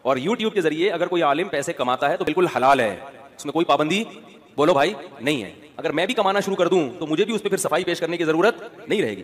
اور یوٹیوب کے ذریعے اگر کوئی عالم پیسے کماتا ہے تو بالکل حلال ہے, اس میں کوئی پابندی بولو بھائی نہیں ہے. اگر میں بھی کمانا شروع کر دوں تو مجھے بھی اس پہ پھر صفائی پیش کرنے کی ضرورت نہیں رہے گی.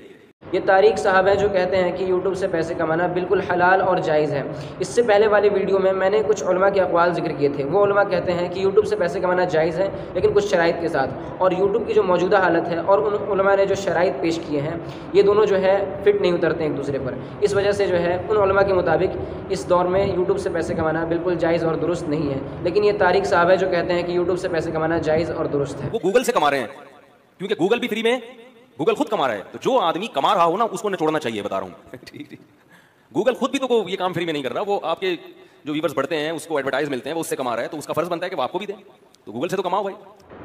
یہ طارق صاحب ہیں جو کہتے ہیں کہ یوٹیوب سے پیسے کمانا بالکل حلال اور جائز ہے. اس سے پہلے والی ویڈیو میں نے کچھ علماء کے اقوال ذکر کیے تھے. وہ علماء کہتے ہیں کہ یوٹیوب سے پیسے کمانا جائز ہے لیکن کچھ شرائط کے ساتھ, اور یوٹیوب کی جو موجودہ حالت ہے اور ان علماء نے جو شرائط پیش کیے ہیں یہ دونوں جو ہے فٹ نہیں اترتے ایک دوسرے پر. اس وجہ سے جو ہے ان علماء کے مطابق اس دور میں یوٹیوب سے پیسے کمانا بالکل جائز اور درست نہیں ہے. لیکن یہ طارق صاحب ہے جو کہتے ہیں کہ یوٹیوب سے پیسے کمانا جائز اور درست ہے. وہ گوگل سے کما رہے ہیں کیونکہ گوگل بھی فری میں, گوگل خود کما رہا ہے. تو جو آدمی کما رہا ہو نا اس کو نچوڑنا چاہیے, بتا رہا ہوں. گوگل خود بھی تو یہ کام فری میں نہیں کر رہا, وہ آپ کے جو ویورز بڑھتے ہیں اس کو ایڈورٹائز ملتے ہیں وہ اس سے کما رہا ہے, تو اس کا فرض بنتا ہے کہ وہ آپ کو بھی دیں. تو گوگل سے تو کماؤ بھائی.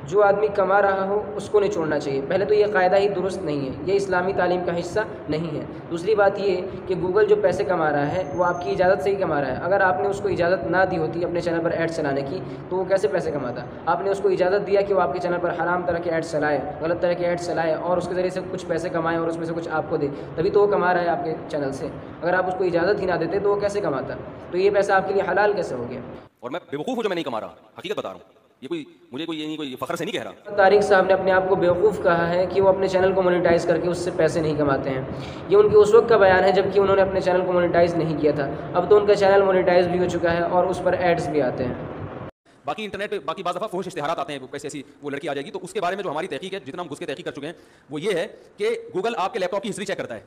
جو آدمی کما رہا ہو اس کو نہیں چھوڑنا چاہیے. پہلے تو یہ قاعدہ ہی درست نہیں ہے, یہ اسلامی تعلیم کا حصہ نہیں ہے. دوسری بات یہ کہ گوگل جو پیسے کما رہا ہے وہ آپ کی اجازت سے ہی کما رہا ہے. اگر آپ نے اس کو اجازت نہ دی ہوتی اپنے چینل پر ایڈ چلانے کی تو وہ کیسے پیسے کماتا؟ آپ نے اس کو اجازت دیا کہ وہ آپ کے چینل پر حرام طرح کے ایڈ چلائے, غلط طرح کے ایڈ چلائے اور اس کے ذریعے سے کچھ پیسے کمائے اور اس میں سے کچھ آپ کو دے, تبھی تو وہ کما رہا ہے آپ کے چینل سے. اگر آپ اس کو اجازت ہی نہ دیتے تو وہ کیسے کماتا؟ تو یہ پیسہ آپ کے لیے حلال کیسے ہو گیا؟ اور میں بیوقوف ہوں جو میں نہیں کما رہا, حقیقت بتا رہا ہوں. یہ مجھے یہ نہیں, کوئی فخر سے نہیں کہہ رہا. طارق صاحب نے اپنے آپ کو بیوقوف کہا ہے کہ وہ اپنے چینل کو مونیٹائز کر کے اس سے پیسے نہیں کماتے ہیں. یہ ان کے اس وقت کا بیان ہے جبکہ انہوں نے اپنے چینل کو مونیٹائز نہیں کیا تھا. اب تو ان کا چینل مونیٹائز بھی ہو چکا ہے اور اس پر ایڈز بھی آتے ہیں. باقی انٹرنیٹ پہ باقی بعض دفعہ فحش اشتہارات آتے ہیں, وہ کیسے ایسی وہ لڑکی آ جائے گی, تو اس کے بارے میں جو ہماری تحقیق ہے, جتنا ہم گھس کے تحقیق کر چکے ہیں, وہ یہ ہے کہ گوگل آپ کے لیپ ٹاپ کی ہسٹری چیک کرتا ہے.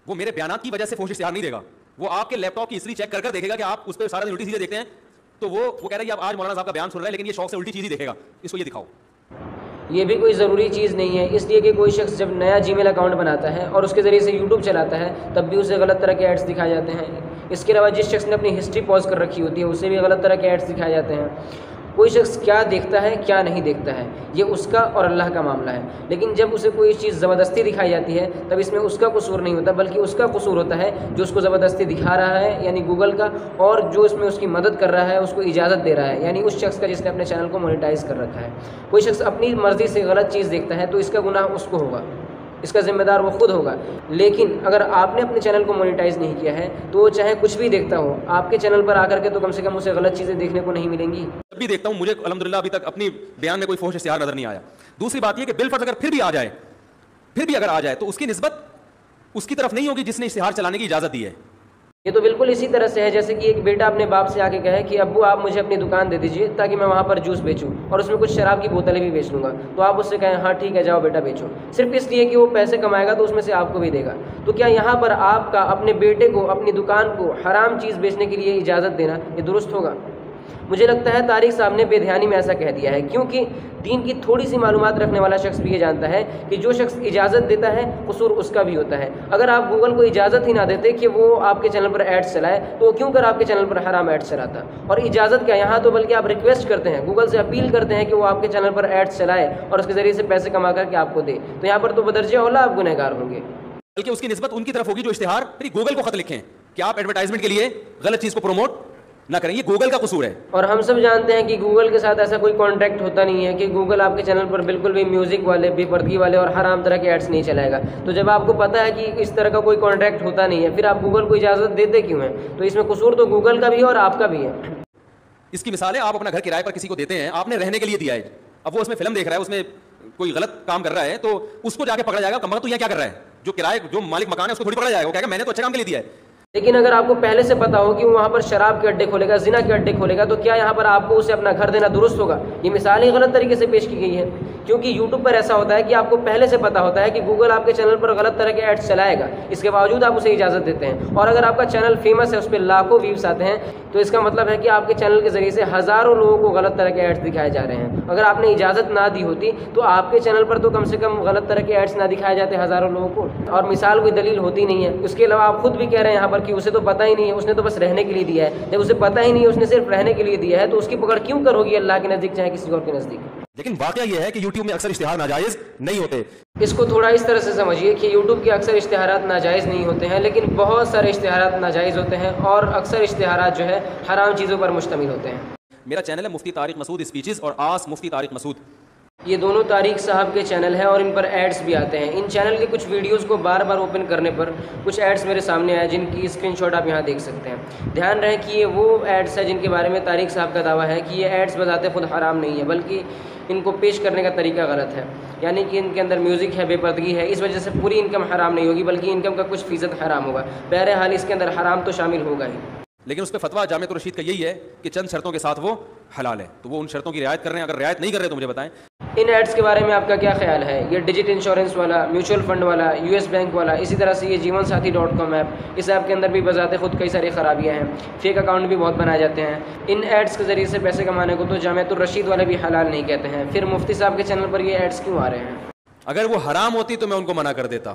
وہ میرے بیانات کی وجہ سے فحش اشتہار نہیں دے گا, وہ آپ کے لیپ ٹاپ کی ہسٹری چیک کر دیکھے گا کہ آپ اس پہ سارا الٹی چیزیں دیکھتے ہیں. تو وہ کہہ رہا ہے آپ آج مولانا صاحب کا بیان سن رہا ہے لیکن یہ شوق سے الٹی چیز ہی دیکھے گا, اس کو یہ دکھاؤ. یہ بھی کوئی ضروری چیز نہیں ہے, اس لیے کہ کوئی شخص جب نیا جی میل اکاؤنٹ بناتا ہے اور اس کے ذریعے سے یوٹیوب چلاتا ہے تب بھی اسے غلط طرح کے ایڈس دکھائے جاتے ہیں. اس کے علاوہ جس شخص نے اپنی ہسٹری پوز کر رکھی ہوتی ہے اسے بھی غلط طرح کے ایڈس دکھائے جاتے ہیں. کوئی شخص کیا دیکھتا ہے کیا نہیں دیکھتا ہے یہ اس کا اور اللہ کا معاملہ ہے, لیکن جب اسے کوئی چیز زبردستی دکھائی جاتی ہے تب اس میں اس کا قصور نہیں ہوتا بلکہ اس کا قصور ہوتا ہے جو اس کو زبردستی دکھا رہا ہے یعنی گوگل کا, اور جو اس میں اس کی مدد کر رہا ہے اس کو اجازت دے رہا ہے یعنی اس شخص کا جس نے اپنے چینل کو مونیٹائز کر رکھا ہے. کوئی شخص اپنی مرضی سے غلط چیز دیکھتا ہے تو اس کا گناہ اس کو ہوگا, اس کا ذمہ دار وہ خود ہوگا. لیکن اگر آپ نے اپنے چینل کو مونیٹائز نہیں کیا ہے تو وہ چاہے کچھ بھی دیکھتا ہو آپ کے چینل پر آ کر کے تو کم سے کم اسے غلط چیزیں دیکھنے کو نہیں ملیں گی. جب بھی دیکھتا ہوں مجھے الحمدللہ ابھی تک اپنی بیان میں کوئی فحش اشتہار نظر نہیں آیا. دوسری بات یہ کہ بالفرض اگر پھر بھی اگر آ جائے تو اس کی نسبت اس کی طرف نہیں ہوگی جس نے اشتہار چلانے کی اجازت دی ہے. یہ تو بالکل اسی طرح سے ہے جیسے کہ ایک بیٹا اپنے باپ سے آ کے کہے کہ ابو آپ مجھے اپنی دکان دے دیجیے تاکہ میں وہاں پر جوس بیچوں اور اس میں کچھ شراب کی بوتلیں بھی بیچ لوں گا. تو آپ اس سے کہیں ہاں ٹھیک ہے جاؤ بیٹا بیچو, صرف اس لیے کہ وہ پیسے کمائے گا تو اس میں سے آپ کو بھی دے گا. تو کیا یہاں پر آپ کا اپنے بیٹے کو اپنی دکان کو حرام چیز بیچنے کے لیے اجازت دینا یہ درست ہوگا؟ مجھے لگتا ہے طارق صاحب نے بے دھیانی میں ایسا کہہ دیا ہے, کیونکہ دین کی تھوڑی سی معلومات رکھنے والا شخص بھی یہ جانتا ہے کہ جو شخص اجازت دیتا ہے قصور اس کا بھی ہوتا ہے. اگر آپ گوگل کو اجازت ہی نہ دیتے کہ وہ آپ کے چینل پر ایڈس چلائے تو وہ کیوں کر آپ کے چینل پر حرام ایڈس چلاتا؟ اور اجازت کیا, یہاں تو بلکہ آپ ریکویسٹ کرتے ہیں, گوگل سے اپیل کرتے ہیں کہ وہ آپ کے چینل پر ایڈس چلائے اور اس کے ذریعے سے پیسے کما کر کے آپ کو دے. تو یہاں پر تو بدرجہ اولا آپ گنہگار ہوں گے. بلکہ اس کی نسبت ان کی طرف ہوگی جو اشتہار پھر گوگل کو خط لکھیں کہ آپ ایڈورٹائزمنٹ کے لیے غلط چیز کو پروموٹ نہ کریں, یہ گوگل کا قصور ہے. اور ہم سب جانتے ہیں کہ گوگل کے ساتھ ایسا کوئی کانٹیکٹ ہوتا نہیں ہے کہ گوگل آپ کے چینل پر بالکل بھی میوزک والے, بے پردگی والے اور حرام طرح کے ایڈس نہیں چلائے گا. تو جب آپ کو پتہ ہے کہ اس طرح کا کوئی کانٹیکٹ ہوتا نہیں ہے پھر آپ گوگل کو اجازت دیتے کیوں ہیں؟ تو اس میں قصور تو گوگل کا بھی ہے اور آپ کا بھی ہے. اس کی مثال ہے, آپ اپنا گھر کرائے پر کسی کو دیتے ہیں, آپ نے رہنے کے لیے دیا ہے, اب وہ اس میں فلم دیکھ رہا ہے, اس میں کوئی غلط کام کر رہا ہے تو اس کو جا کے پکڑا جائے گا کمبخت تو یہ کیا کر رہا ہے, جو کرائے جو مالک مکان ہے اس کو تھوڑی پکڑا جائے گا, وہ کہے گا میں نے تو اچھا کام کے لیے دیا ہے. لیکن اگر آپ کو پہلے سے پتا ہو کہ وہ وہاں پر شراب کے اڈے کھولے گا, زنا کے اڈے کھولے گا, تو کیا یہاں پر آپ کو اسے اپنا گھر دینا درست ہوگا؟ یہ مثال ہی غلط طریقے سے پیش کی گئی ہے, کیونکہ یوٹیوب پر ایسا ہوتا ہے کہ آپ کو پہلے سے پتا ہوتا ہے کہ گوگل آپ کے چینل پر غلط طرح کے ایڈس چلائے گا, اس کے باوجود آپ اسے اجازت دیتے ہیں. اور اگر آپ کا چینل فیمس ہے, اس پہ لاکھوں ویوز آتے ہیں, تو اس کا مطلب ہے کہ آپ کے چینل کے ذریعے سے ہزاروں لوگوں کو غلط طرح کے ایڈس دکھائے جا رہے ہیں. اگر آپ نے اجازت نہ دی ہوتی تو آپ کے چینل پر تو کم سے کم غلط طرح کے ایڈس نہ دکھائے جاتے ہزاروں لوگوں کو. اور مثال کوئی دلیل ہوتی نہیں ہے. اس کے علاوہ آپ خود بھی کہہ رہے ہیں یہاں پر کہ اسے تو پتہ ہی نہیں ہے, اس نے تو بس رہنے کے لیے دیا ہے. جب اسے پتہ ہی نہیں ہے, اس نے صرف رہنے کے لیے دیا ہے, تو اس کی پکڑ کیوں کرو گی اللہ کے نزدیک چاہے کسی اور کے نزدیک؟ لیکن واقعہ یہ ہے کہ یوٹیوب میں اکثر اشتہار ناجائز نہیں ہوتے. اس کو تھوڑا اس طرح سے سمجھیے کہ یوٹیوب کے اکثر اشتہارات ناجائز نہیں ہوتے ہیں, لیکن بہت سارے اشتہارات ناجائز ہوتے ہیں, اور اکثر اشتہارات جو ہے حرام چیزوں پر مشتمل ہوتے ہیں. میرا چینل ہے مفتی طارق مسعود اسپیچز اور آس مفتی طارق مسعود. یہ دونوں طارق صاحب کے چینل ہیں اور ان پر ایڈز بھی آتے ہیں. ان چینل کے کچھ ویڈیوز کو بار بار اوپن کرنے پر کچھ ایڈز میرے سامنے آئے جن کی اسکرین شاٹ آپ یہاں دیکھ سکتے ہیں. دھیان رہے کہ یہ وہ ایڈز ہیں جن کے بارے میں طارق صاحب کا دعویٰ ہے کہ یہ ایڈز بذات خود حرام نہیں ہے، بلکہ ان کو پیش کرنے کا طریقہ غلط ہے. یعنی کہ ان کے اندر میوزک ہے، بے پردگی ہے، اس وجہ سے پوری انکم حرام نہیں ہوگی بلکہ انکم کا کچھ فیصد حرام ہوگا. بہرحال اس کے اندر حرام تو شامل ہوگا ہی، لیکن اس پہ فتویٰ جامعۃ الرشید کا یہی ہے کہ چند شرطوں کے ساتھ وہ حلال ہے. تو وہ ان شرطوں کی رعایت کر رہے ہیں، اگر رعایت نہیں کر رہے تو مجھے بتائیں. ان ایڈز کے بارے میں آپ کا کیا خیال ہے؟ یہ ڈیجٹ انشورنس والا، میوچل فنڈ والا، یو ایس بینک والا، اسی طرح سے یہ جیون ساتھی .com ایپ، اس ایپ کے اندر بھی بذات خود کئی ساری خرابیاں ہیں، فیک اکاؤنٹ بھی بہت بنائے جاتے ہیں. ان ایڈز کے ذریعے سے پیسے کمانے کو تو جامعۃ الرشید والے بھی حلال نہیں کہتے ہیں، پھر مفتی صاحب کے چینل پر یہ ایڈز کیوں آ رہے ہیں؟ اگر وہ حرام ہوتی تو میں ان کو منع کر دیتا.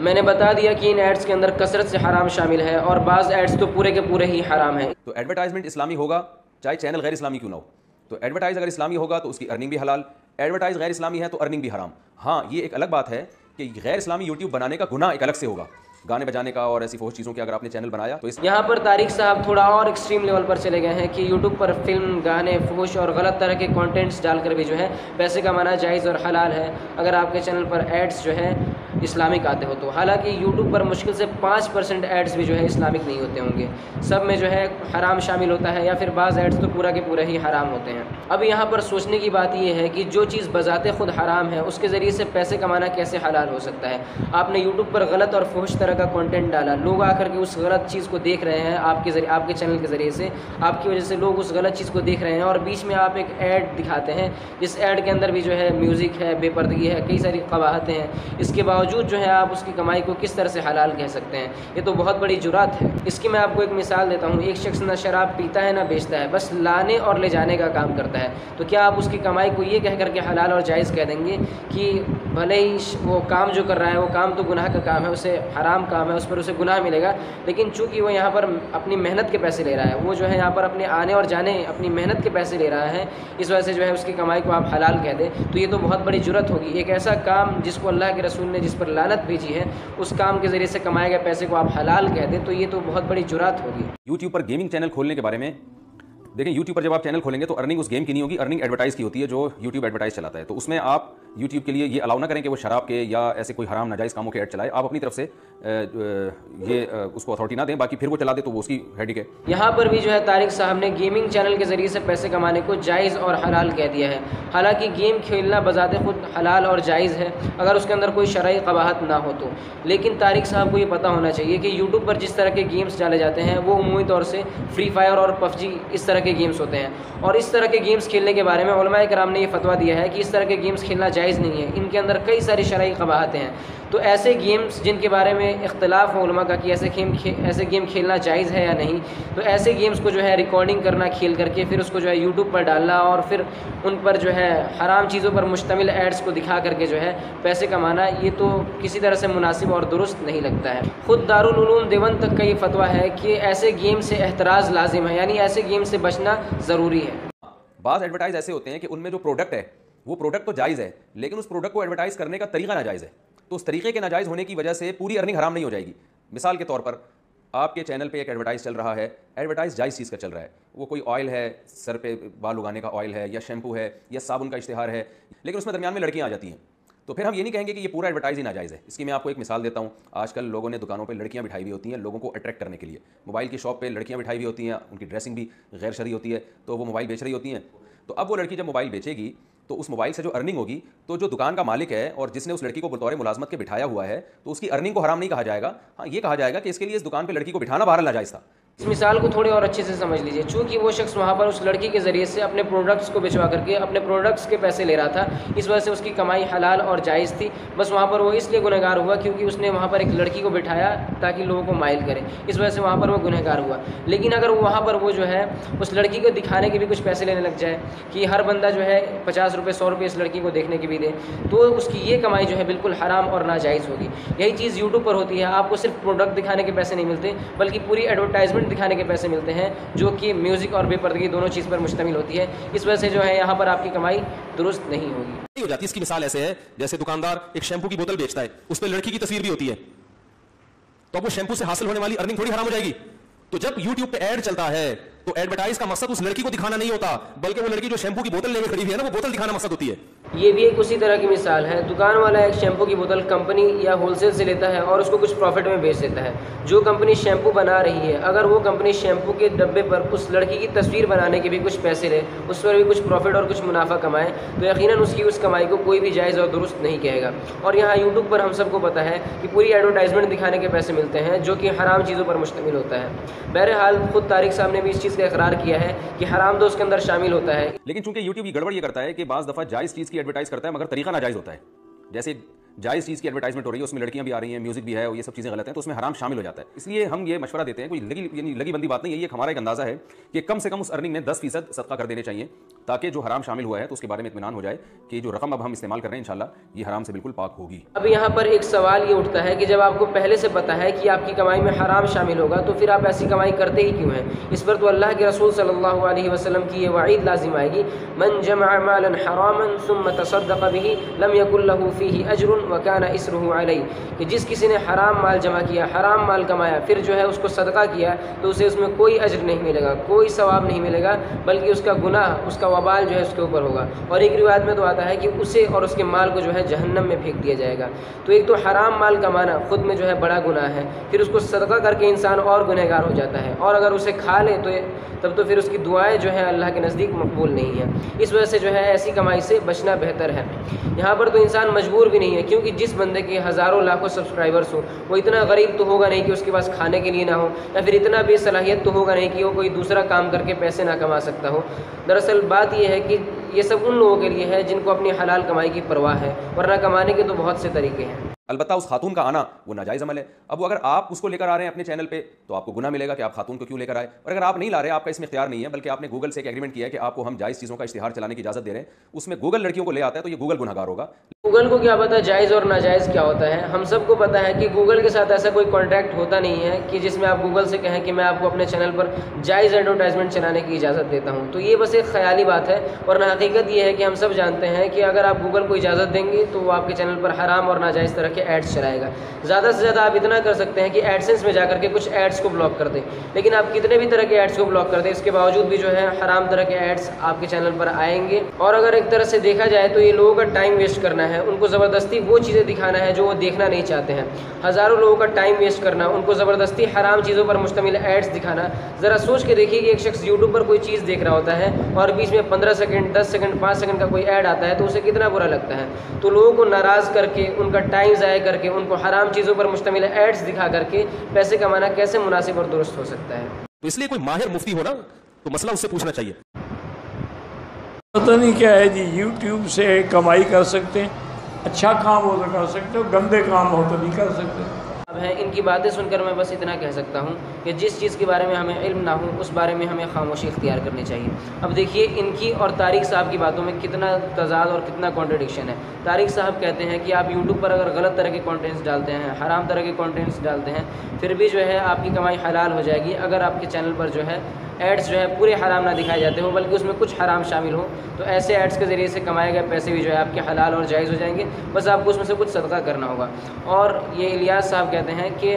میں نے بتا دیا کہ ان ایڈز کے اندر کثرت سے حرام شامل ہے اور بعض ایڈز تو پورے کے پورے ہی حرام ہیں. تو ایڈورٹائزمنٹ اسلامی ہوگا چاہے چینل غیر اسلامی کیوں نہ ہو. تو ایڈورٹائز اگر اسلامی ہوگا تو اس کی ارننگ بھی حلال، ایڈورٹائز غیر اسلامی ہے تو ارننگ بھی حرام. ہاں یہ ایک الگ بات ہے کہ غیر اسلامی یوٹیوب بنانے کا گناہ ایک الگ سے ہوگا، گانے بجانے کا اور ایسی فحش چیزوں کے اگر آپ نے چینل بنایا تو اس یہاں پر طارق صاحب تھوڑا اور ایکسٹریم لیول پر چلے گئے ہیں کہ یوٹیوب پر فلم، گانے، فحش اور غلط طرح کے کانٹینٹس ڈال کر بھی جو ہے پیسے کمانا جائز اور حلال ہے اگر آپ کے چینل پر ایڈز جو ہے اسلامک آتے ہو تو. حالانکہ یوٹیوب پر مشکل سے 5% ایڈز بھی جو ہے اسلامک نہیں ہوتے ہوں گے، سب میں جو ہے حرام شامل ہوتا ہے یا پھر بعض ایڈز تو پورا کے پورا ہی حرام ہوتے ہیں. اب یہاں پر سوچنے کی بات یہ ہے کہ جو چیز بذات خود حرام ہے اس کے ذریعے سے پیسے کمانا کیسے حلال ہو سکتا ہے؟ آپ نے یوٹیوب پر غلط اور فحش طرح کا کانٹینٹ ڈالا، لوگ آ کر کے اس غلط چیز کو دیکھ رہے ہیں آپ کے ذریعے، آپ کے چینل کے ذریعے سے، آپ کی وجہ سے لوگ اس غلط چیز کو دیکھ رہے ہیں اور بیچ میں آپ ایک ایڈ دکھاتے ہیں جس ایڈ کے اندر بھی جو ہے میوزک ہے، بے پردگی ہے، کئی ساری قباحتیں ہیں. اس کے باوجود جو ہے آپ اس کی کمائی کو کس طرح سے حلال کہہ سکتے ہیں؟ یہ تو بہت بڑی جرات ہے. اس کی میں آپ کو ایک مثال دیتا ہوں. ایک شخص نہ شراب پیتا ہے نہ بیچتا ہے، بس لانے اور لے جانے کا کام کرتا ہے. تو کیا آپ اس کی کمائی کو یہ کہہ کر کے حلال اور جائز کہہ دیں گے کہ بھلے ہی وہ کام جو کر رہا ہے وہ کام تو گناہ کا کام ہے، اسے حرام کام ہے، اس پر اسے گناہ ملے گا، لیکن چونکہ وہ یہاں پر اپنی محنت کے پیسے لے رہا ہے، وہ جو ہے یہاں پر اپنے آنے اور جانے اپنی محنت کے پیسے لے رہا ہے، اس وجہ سے جو ہے اس کی کمائی کو آپ حلال کہہ دیں تو یہ تو بہت بڑی جرت ہوگی. ایک ایسا کام جس کو اللہ کے رسول نے جس پر لعنت بھیجی ہے اس کام کے ذریعے سے کمائے گئے پیسے کو آپ حلال کہہ دیں تو یہ تو بہت بڑی جرات ہوگی. یوٹیوب پر گیمنگ چینل کھولنے کے بارے میں دیکھیں، یوٹیوب پر جب آپ چینل کھولیں گے تو ارننگ اس گیم کی نہیں ہوگی، ارننگ ایڈورٹائز کی ہوتی ہے جو یوٹیوب ایڈورٹائز چلاتا ہے. تو اس میں آپ یوٹیوب کے لیے یہ الاؤ نہ کریں کہ وہ شراب کے یا ایسے کوئی حرام ناجائز کاموں کے ایڈ چلائے. آپ اپنی طرف سے یہ اس کو اتھارٹی نہ دیں، باقی پھر وہ چلا دے تو وہ اس کی ہیڈک ہے. یہاں پر بھی جو ہے طارق صاحب نے گیمنگ چینل کے ذریعے سے پیسے کمانے کو جائز اور حلال کہہ دیا ہے. حالانکہ گیم کھیلنا بذات خود حلال اور جائز ہے اگر اس کے اندر کوئی شرعی قباحت نہ ہو تو. لیکن طارق صاحب کو یہ پتہ ہونا چاہیے کہ یوٹیوب پر جس طرح کے گیمز ڈالے جاتے ہیں وہ عمومی طور سے فری فائر اور PUBG اس طرح کے گیمز ہوتے ہیں. اور اس طرح کے گیمز کھیلنے کے بارے میں علماء کرام نے یہ فتویٰ دیا ہے کہ اس طرح کے گیمز کھیلنا جائز نہیں ہے، ان کے اندر کئی ساری شرعی قباحتیں ہیں. تو ایسے گیمز جن کے بارے میں اختلاف ہو علماء کا کہ ایسے گیم کھیلنا جائز ہے یا نہیں، تو ایسے گیمز کو جو ہے ریکارڈنگ کرنا کھیل کر کے پھر اس کو جو ہے یوٹیوب پر ڈالنا اور پھر ان پر جو ہے حرام چیزوں پر مشتمل ایڈز کو دکھا کر کے جو ہے پیسے کمانا، یہ تو کسی طرح سے مناسب اور درست نہیں لگتا ہے. خود دارالعلوم دیوبند تک کا یہ فتویٰ ہے کہ ایسے گیم سے احتراز لازم ہے، یعنی ایسے گیم سے بچنا ضروری ہے. بعض ایڈورٹائز ایسے ہوتے ہیں کہ ان میں جو پروڈکٹ ہے وہ پروڈکٹ تو جائز ہے لیکن اس پروڈکٹ کو ایڈورٹائز کرنے کا طریقہ ناجائز ہے. تو اس طریقے کے ناجائز ہونے کی وجہ سے پوری ارننگ حرام نہیں ہو جائے گی. مثال کے طور پر آپ کے چینل پہ ایک ایڈورٹائز چل رہا ہے، ایڈورٹائز جائز چیز کا چل رہا ہے، وہ کوئی آئل ہے، سر پہ بال اگانے کا آئل ہے یا شیمپو ہے یا صابن کا اشتہار ہے، لیکن اس میں درمیان میں لڑکیاں آ جاتی ہیں. تو پھر ہم یہ نہیں کہیں گے کہ یہ پورا ایڈورٹائز ہی ناجائز ہے. اس کی میں آپ کو ایک مثال دیتا ہوں. آج کل لوگوں نے دکانوں پہ لڑکیاں بٹھائی ہوئی ہوتی ہیں لوگوں کو اٹریکٹ کرنے کے لیے. موبائل کی شاپ پہ لڑکیاں بٹھائی ہوئی ہوتی ہیں، ان کی ڈریسنگ بھی غیر شرعی ہوتی ہے، تو وہ موبائل بیچ رہی ہوتی ہیں. تو اب وہ لڑکی جب موبائل بیچے گی تو اس موبائل سے جو ارننگ ہوگی تو جو دکان کا مالک ہے اور جس نے اس لڑکی کو بطور ملازمت کے بٹھایا ہوا ہے تو اس کی ارننگ کو حرام نہیں کہا جائے گا. ہاں یہ کہا جائے گا کہ اس کے لیے اس دکان پہ لڑکی کو بٹھانا بہرحال ناجائز تھا. اس مثال کو تھوڑی اور اچھے سے سمجھ لیجئے. چونکہ وہ شخص وہاں پر اس لڑکی کے ذریعے سے اپنے پروڈکٹس کو بچوا کر کے اپنے پروڈکٹس کے پیسے لے رہا تھا، اس وجہ سے اس کی کمائی حلال اور جائز تھی. بس وہاں پر وہ اس لیے گنہگار ہوا کیونکہ اس نے وہاں پر ایک لڑکی کو بٹھایا تاکہ لوگوں کو مائل کرے، اس وجہ سے وہاں پر وہ گنہگار ہوا. لیکن اگر وہاں پر وہ جو ہے اس لڑکی کو دکھانے کے بھی کچھ پیسے لینے لگ جائے کہ ہر بندہ جو ہے 50 روپے 100 روپے اس لڑکی کو دیکھنے کے بھی دے، تو اس کی یہ کمائی جو ہے بالکل حرام اور ناجائز ہوگی. یہی چیز یوٹیوب پر ہوتی ہے. آپ کو صرف پروڈکٹ دکھانے کے پیسے نہیں ملتے بلکہ پوری ایڈورٹائزمنٹ دکھانے کے پیسے ملتے ہیں جو کہ میوزک اور بے پردگی دونوں چیز پر مشتمل ہوتی ہے. اس وجہ سے جو ہے یہاں پر آپ کی کمائی درست نہیں ہوگی. ہو جاتی. اس کی مثال ایسے ہے جیسے دکاندار ایک شیمپو کی بوتل بیچتا ہے، اس پہ لڑکی کی تصویر بھی ہوتی ہے، تو اب وہ شیمپو سے حاصل ہونے والی ارننگ تھوڑی حرام ہو جائے گی. تو جب یوٹیوب پہ ایڈ چلتا ہے تو ایڈورٹائز کا مقصد اس لڑکی کو دکھانا نہیں ہوتا بلکہ وہ لڑکی جو شیمپو کی بوتل لے کے کھڑی ہوئی ہے نا وہ بوتل دکھانا مقصد ہوتی ہے. یہ بھی ایک اسی طرح کی مثال ہے. دکان والا ایک شیمپو کی بوتل کمپنی یا ہول سیل سے لیتا ہے اور اس کو کچھ پروفٹ میں بیچ دیتا ہے. جو کمپنی شیمپو بنا رہی ہے اگر وہ کمپنی شیمپو کے ڈبے پر اس لڑکی کی تصویر بنانے کے بھی کچھ پیسے لے, اس پر بھی کچھ پروفٹ اور کچھ منافع کمائے, تو یقیناً اس کی اس کمائی کو کوئی بھی جائز اور درست نہیں کہے گا. اور یہاں یوٹیوب پر ہم سب کو پتہ ہے کہ پوری ایڈورٹائزمنٹ دکھانے کے پیسے ملتے ہیں جو کہ حرام چیزوں پر مشتمل ہوتا ہے. بہرحال خود طارق صاحب نے بھی اس چیز کا اقرار کیا ہے کہ حرام تو اس کے اندر شامل ہوتا ہے. لیکن چونکہ یوٹیوب یہ گڑبڑ یہ کرتا ہے کہ بعض دفعہ جائز چیز کی ایڈورٹائز کرتا ہے مگر طریقہ ناجائز ہوتا ہے. جیسے جائز چیز کی ایڈورٹائزمنٹ ہو رہی ہے, اس میں لڑکیاں بھی آ رہی ہیں, میوزک بھی ہے, اور یہ سب چیزیں غلط ہیں, تو اس میں حرام شامل ہو جاتا ہے. اس لیے ہم یہ مشورہ دیتے ہیں, کوئی لگی بندی بات نہیں ہے, یہ ہمارا ایک اندازہ ہے کہ کم سے کم اس ارننگ میں 10% صدقہ کر دینے چاہیے, تاکہ جو حرام شامل ہوا ہے تو اس کے بارے میں اطمینان ہو جائے کہ جو رقم اب ہم استعمال کر رہے ہیں انشاءاللہ یہ حرام سے بالکل پاک ہوگی. اب یہاں پر ایک سوال یہ اٹھتا ہے کہ جب آپ کو پہلے سے پتہ ہے کہ آپ کی کمائی میں حرام شامل ہوگا تو پھر آپ ایسی کمائی کرتے ہی کیوں ہیں؟ اس پر تو اللہ کے رسول صلی اللہ علیہ وسلم کی یہ وعید لازم آئے گی, من جمع مالا حراما ثم تصدق به لم يكن له فيه اجر وكان اسره علیہ, کہ جس کسی نے حرام مال جمع کیا, حرام مال کمایا, پھر جو ہے اس کو صدقہ کیا, تو اسے اس میں کوئی اجر نہیں ملے گا, کوئی ثواب نہیں ملے گا, بلکہ اس کا گناہ, اس کا وبال جو ہے اس کے اوپر ہوگا. اور ایک روایت میں تو آتا ہے کہ اسے اور اس کے مال کو جو ہے جہنم میں پھینک دیا جائے گا. تو ایک تو حرام مال کمانا خود میں جو ہے بڑا گناہ ہے, پھر اس کو صدقہ کر کے انسان اور گنہگار ہو جاتا ہے, اور اگر اسے کھا لے تو تب تو پھر اس کی دعائیں جو ہیں اللہ کے نزدیک مقبول نہیں ہیں. اس وجہ سے جو ہے ایسی کمائی سے بچنا بہتر ہے. یہاں پر تو انسان مجبور بھی نہیں ہے, کیونکہ جس بندے کے ہزاروں لاکھوں سبسکرائبرس ہو وہ اتنا غریب تو ہوگا نہیں کہ اس کے پاس کھانے کے لیے نہ ہو, یا پھر اتنا بے صلاحیت تو ہوگا نہیں کہ وہ کوئی دوسرا کام کر کے پیسے نہ کما سکتا ہو. دراصل بات یہ ہے کہ یہ سب ان لوگوں کے لیے ہے جن کو اپنی حلال کمائی کی پرواہ ہے, ورنہ کمانے کے تو بہت سے طریقے ہیں. البتہ اس خاتون کا آنا وہ ناجائز عمل ہے. اب اگر آپ اس کو لے کر آ رہے ہیں اپنے چینل پہ تو آپ کو گناہ ملے گا کہ آپ خاتون کو کیوں لے کر آئے, اور اگر آپ نہیں لا رہے, آپ کا اس میں اختیار نہیں ہے, بلکہ آپ نے گوگل سے ایک ایگریمنٹ کیا ہے کہ آپ کو ہم جائز چیزوں کا اشتہار چلانے کی اجازت دے رہے ہیں, اس میں گوگل لڑکیوں کو لے آتا ہے تو یہ گوگل گنہگار ہوگا. گوگل کو کیا پتہ جائز اور ناجائز کیا ہوتا ہے؟ ہم سب کو پتہ ہے کہ گوگل کے ساتھ ایسا کوئی کانٹریکٹ ہوتا نہیں ہے کہ جس میں آپ گوگل سے کہیں کہ میں آپ کو اپنے چینل پر جائز ایڈورٹائزمنٹ چلانے کی اجازت دیتا ہوں. تو یہ بس ایک خیالی بات ہے, ورنہ حقیقت یہ ہے کہ ہم سب جانتے ہیں کہ اگر آپ گوگل کو اجازت دیں گے تو وہ آپ کے چینل پر حرام اور ناجائز طرح کے ایڈس چلائے گا. زیادہ سے زیادہ آپ اتنا کر سکتے ہیں کہ ایڈسنس میں جا کر کے کچھ ایڈس کو بلاک کر دیں, لیکن آپ کتنے بھی طرح کے ایڈس کو بلاک کر دیں اس کے باوجود بھی جو ہے حرام طرح کے ایڈس آپ کے چینل پر آئیں گے. اور اگر ایک طرح سے دیکھا جائے تو یہ لوگوں کا ٹائم ویسٹ کرنا ہے, ان کو زبردستی وہ چیزیں دکھانا ہے جو وہ دیکھنا نہیں چاہتے ہیں. ہزاروں لوگوں کا ٹائم ویسٹ کرنا, ان کو زبردستی حرام چیزوں پر مشتمل ایڈس دکھانا. ذرا سوچ کے دیکھیے کہ ایک شخص یوٹیوب پر کوئی چیز دیکھ رہا ہوتا ہے اور بیچ میں 15 سیکنڈ 10 سیکنڈ 5 سیکنڈ کا کوئی ایڈ آتا ہے تو اسے کتنا برا لگتا ہے. تو لوگوں کو ناراض کر کے, ان کا ٹائم ضائع کر کے, ان کو حرام چیزوں پر مشتمل ایڈس دکھا کر کے پیسے کمانا کیسے مناسب اور درست ہو سکتا ہے؟ تو اس لیے کوئی ماہر مفتی ہو نا تو مسئلہ اس سے پوچھنا چاہیے. پتہ نہیں کیا ہے جی, یوٹیوب سے کمائی کر سکتے ہیں, اچھا کام ہو تو کر سکتے ہو, گندے کام ہو تو نہیں کر سکتے. اب ہے ان کی باتیں سن کر میں بس اتنا کہہ سکتا ہوں کہ جس چیز کے بارے میں ہمیں علم نہ ہو اس بارے میں ہمیں خاموشی اختیار کرنی چاہیے. اب دیکھیے ان کی اور طارق صاحب کی باتوں میں کتنا تضاد اور کتنا کانٹرڈکشن ہے. طارق صاحب کہتے ہیں کہ آپ یوٹیوب پر اگر غلط طرح کے کانٹینٹس ڈالتے ہیں, حرام طرح کے کانٹینٹس ڈالتے ہیں, پھر بھی جو ہے آپ کی کمائی حلال ہو جائے گی اگر آپ کے چینل پر جو ہے ایڈس جو ہے پورے حرام نہ دکھائے جاتے ہوں بلکہ اس میں کچھ حرام شامل ہو. تو ایسے ایڈس کے ذریعے سے کمائے گئے پیسے بھی جو ہے آپ کے حلال اور جائز ہو جائیں گے, بس آپ کو اس میں سے کچھ صدقہ کرنا ہوگا. اور یہ الیاس صاحب کہتے ہیں کہ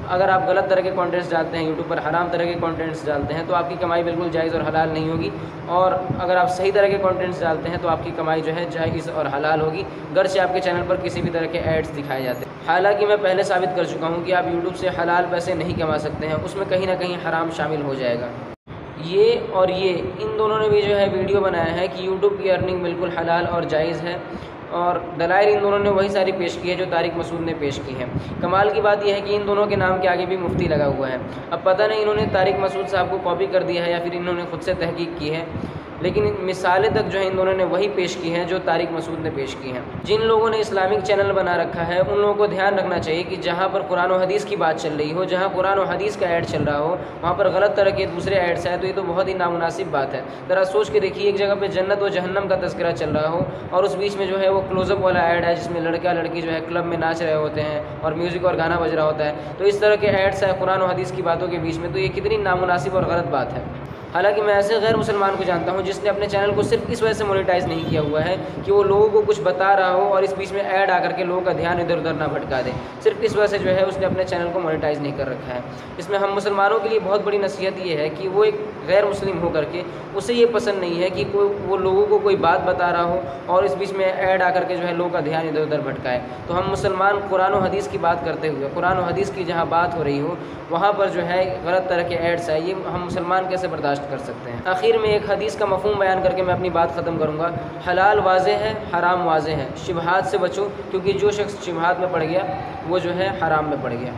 اگر آپ غلط طرح کے کانٹینٹس ڈالتے ہیں یوٹیوب پر, حرام طرح کے کانٹینٹس ڈالتے ہیں تو آپ کی کمائی بالکل جائز اور حلال نہیں ہوگی, اور اگر آپ صحیح طرح کے کانٹینٹس ڈالتے ہیں تو آپ کی کمائی جو ہے جائز اور حلال ہوگی, گرچہ آپ کے چینل پر کسی بھی طرح کے ایڈس دکھائے جاتے ہیں. حالانکہ میں پہلے ثابت کر چکا ہوں کہ آپ یوٹیوب سے حلال پیسے نہیں کما سکتے ہیں, اس میں کہیں نہ کہیں حرام شامل ہو جائے گا. یہ اور یہ ان دونوں نے بھی جو ہے ویڈیو بنایا ہے کہ یوٹیوب کی ارننگ بالکل حلال اور جائز ہے, اور دلائل ان دونوں نے وہی ساری پیش کی ہے جو طارق مسعود نے پیش کی ہے. کمال کی بات یہ ہے کہ ان دونوں کے نام کے آگے بھی مفتی لگا ہوا ہے. اب پتہ نہیں انہوں نے طارق مسعود صاحب کو کاپی کر دیا ہے یا پھر انہوں نے خود سے تحقیق کی ہے, لیکن مثالیں تک جو ہے ان دونوں نے وہی پیش کی ہیں جو طارق مسعود نے پیش کی ہیں. جن لوگوں نے اسلامک چینل بنا رکھا ہے ان لوگوں کو دھیان رکھنا چاہیے کہ جہاں پر قرآن و حدیث کی بات چل رہی ہو, جہاں قرآن و حدیث کا ایڈ چل رہا ہو, وہاں پر غلط طرح کے دوسرے ایڈس ہیں تو یہ تو بہت ہی نامناسب بات ہے. ذرا سوچ کے دیکھیے, ایک جگہ پہ جنت و جہنم کا تذکرہ چل رہا ہو اور اس بیچ میں جو ہے وہ کلوز اپ والا ایڈ ہے جس میں لڑکا لڑکی جو ہے کلب میں ناچ رہے ہوتے ہیں اور میوزک اور گانا بج رہا ہوتا ہے. تو اس طرح کے ایڈس ہیں قرآن و حدیث کی باتوں کے بیچ میں, تو یہ کتنی نامناسب اور غلط بات ہے. حالانکہ میں ایسے غیر مسلمان کو جانتا ہوں جس نے اپنے چینل کو صرف اس وجہ سے مونیٹائز نہیں کیا ہوا ہے کہ وہ لوگوں کو کچھ بتا رہا ہو اور اس بیچ میں ایڈ آ کر کے لوگوں کا دھیان ادھر ادھر نہ بھٹکا دے، صرف اس وجہ سے جو ہے اس نے اپنے چینل کو مونیٹائز نہیں کر رکھا ہے۔ اس میں ہم مسلمانوں کے لیے بہت بڑی نصیحت یہ ہے کہ وہ ایک غیر مسلم ہو کر کے اسے یہ پسند نہیں ہے کہ وہ لوگوں کو کوئی بات بتا رہا ہو اور اس بیچ میں ایڈ آ کر کے جو ہے لوگوں کا دھیان ادھر ادھر بھٹکائے۔ تو ہم مسلمان قرآن و حدیث کی بات کرتے ہوئے، قرآن و حدیث کی جہاں بات ہو رہی ہو وہاں پر جو ہے غلط طرح کے ایڈس ہے، یہ ہم مسلمان کیسے برداشت کر سکتے ہیں؟ آخر میں ایک حدیث کا مفہوم بیان کر کے میں اپنی بات ختم کروں گا۔ حلال واضح ہے، حرام واضح ہے، شبہات سے بچو، کیونکہ جو شخص شبہات میں پڑ گیا وہ جو ہے حرام میں پڑ گیا۔